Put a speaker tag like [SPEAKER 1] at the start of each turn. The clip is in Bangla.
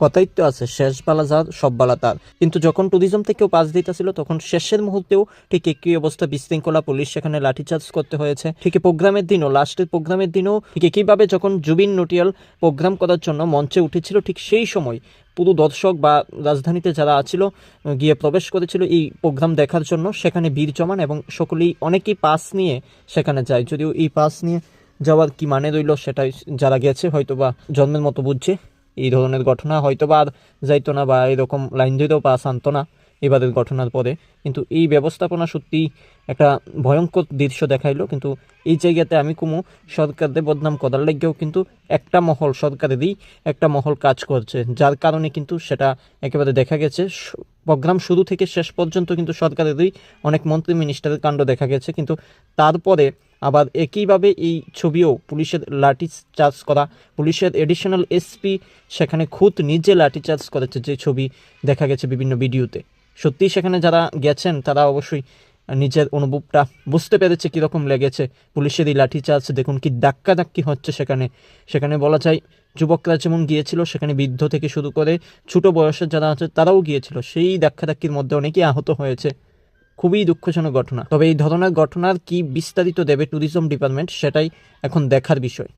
[SPEAKER 1] কথাই তো আছে, শেষ বালা যার সব বালা তার। কিন্তু যখন ট্যুরিজম থেকেও পাস দিতেছিল তখন শেষের মুহূর্তেও ঠিক একই অবস্থা, বিশৃঙ্খলা, পুলিশ সেখানে লাঠিচার্জ করতে হয়েছে। ঠিক প্রোগ্রামের দিনও, লাস্টের প্রোগ্রামের দিনও ঠিক একইভাবে যখন জুবিন নটিয়াল প্রোগ্রাম করার জন্য মঞ্চে উঠেছিল, ঠিক সেই সময় পুরো দর্শক বা রাজধানীতে যারা আছিল গিয়ে প্রবেশ করেছিল এই প্রোগ্রাম দেখার জন্য, সেখানে ভিড় জমান এবং সকলেই অনেকেই পাস নিয়ে সেখানে যায়। যদিও এই পাস নিয়ে যাওয়ার কি মানে রইল সেটাই যারা গেছে হয়তো বা জন্মের মতো বুঝছে। এই ধরনের ঘটনা হয়তো বা আর যাইতো না, বা এরকম লাইন ধরেও পাস আনতো না এবারের ঘটনার পরে। কিন্তু এই ব্যবস্থাপনা সত্যিই একটা ভয়ঙ্কর দৃশ্য দেখাইলো। কিন্তু এই জায়গাতে আমি কুমু সরকারদের বদনাম করার লাগেও কিন্তু একটা মহল, সরকারেরই একটা মহল কাজ করছে, যার কারণে কিন্তু সেটা একেবারে দেখা গেছে প্রোগ্রাম শুরু থেকে শেষ পর্যন্ত কিন্তু সরকারেরই অনেক মন্ত্রী মিনিস্টারের কাণ্ড দেখা গেছে। কিন্তু তারপরে আবার একইভাবে এই ছবিও পুলিশের লাঠি চার্জ করা, পুলিশের এডিশনাল এসপি সেখানে খুদ নিজে লাঠি চার্জ করেছে, যে ছবি দেখা গেছে বিভিন্ন ভিডিওতে। সত্যিই সেখানে যারা গেছেন তারা অবশ্যই নিজের অনুভবটা বুঝতে পেরেছে কীরকম লেগেছে। পুলিশের এই লাঠিচার্জ দেখুন, কি ধাক্কি হচ্ছে সেখানে। সেখানে বলা যায় যুবকরা যেমন গিয়েছিল, সেখানে বৃদ্ধ থেকে শুরু করে ছোট বয়সের যারা আছে তারাও গিয়েছিল। সেই ধাক্কির মধ্যে অনেকেই আহত হয়েছে। খুবই দুঃখজনক ঘটনা। তবে এই ধরনের ঘটনার কি বিস্তারিত দেবে ট্যুরিজম ডিপার্টমেন্ট, সেটাই এখন দেখার বিষয়।